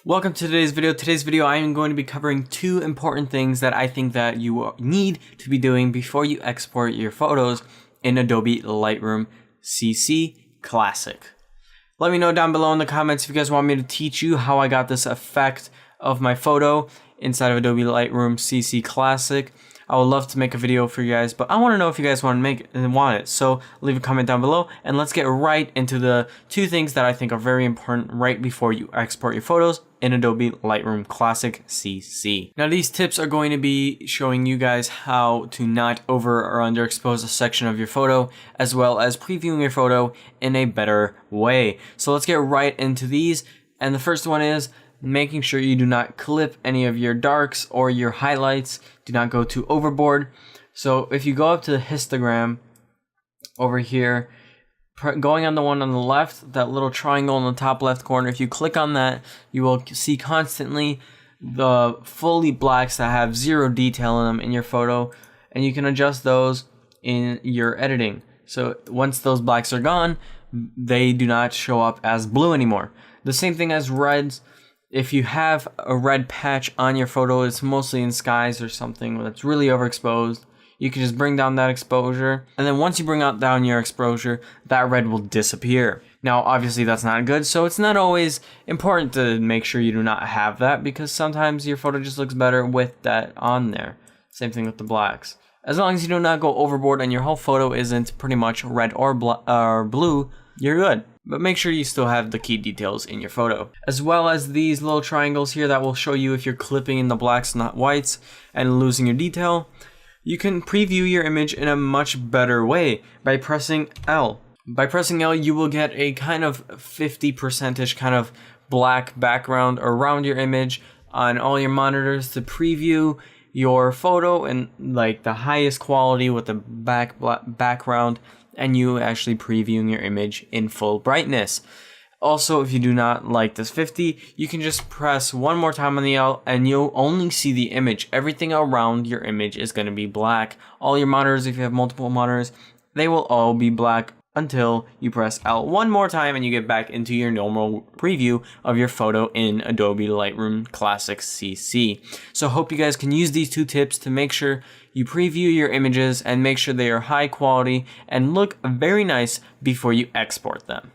Welcome to today's video. Today's video I am going to be covering two important things that I think that you need to be doing before you export your photos in Adobe Lightroom CC Classic. Let me know down below in the comments if you guys want me to teach you how I got this effect of my photo inside of Adobe Lightroom CC Classic. I would love to make a video for you guys, but I want to know if you guys want it. So leave a comment down below and let's get right into the two things that I think are very important right before you export your photos in Adobe Lightroom Classic CC. Now these tips are going to be showing you guys how to not over or underexpose a section of your photo, as well as previewing your photo in a better way. So let's get right into these. And the first one is making sure you do not clip any of your darks or your highlights. Do not go too overboard. So if you go up to the histogram over here, going on the one on the left, that little triangle in the top left corner, if you click on that, you will see constantly the fully blacks that have zero detail in them in your photo, and you can adjust those in your editing. So once those blacks are gone, they do not show up as blue anymore. The same thing as reds. If you have a red patch on your photo, it's mostly in skies or something that's really overexposed, you can just bring down that exposure, and then once you bring down your exposure, that red will disappear. Now obviously that's not good, so it's not always important to make sure you do not have that, because sometimes your photo just looks better with that on there. Same thing with the blacks. As long as you do not go overboard and your whole photo isn't pretty much red or blue, you're good. But make sure you still have the key details in your photo. As well as these little triangles here that will show you if you're clipping in the blacks, not whites, and losing your detail. You can preview your image in a much better way by pressing L. By pressing L, you will get a kind of 50% kind of black background around your image on all your monitors to preview your photo in like the highest quality with the background, and you actually previewing your image in full brightness. Also, if you do not like this 50, you can just press one more time on the L and you'll only see the image. Everything around your image is going to be black. All your monitors, if you have multiple monitors, they will all be black until you press L one more time and you get back into your normal preview of your photo in Adobe Lightroom Classic CC. So hope you guys can use these two tips to make sure you preview your images and make sure they are high quality and look very nice before you export them.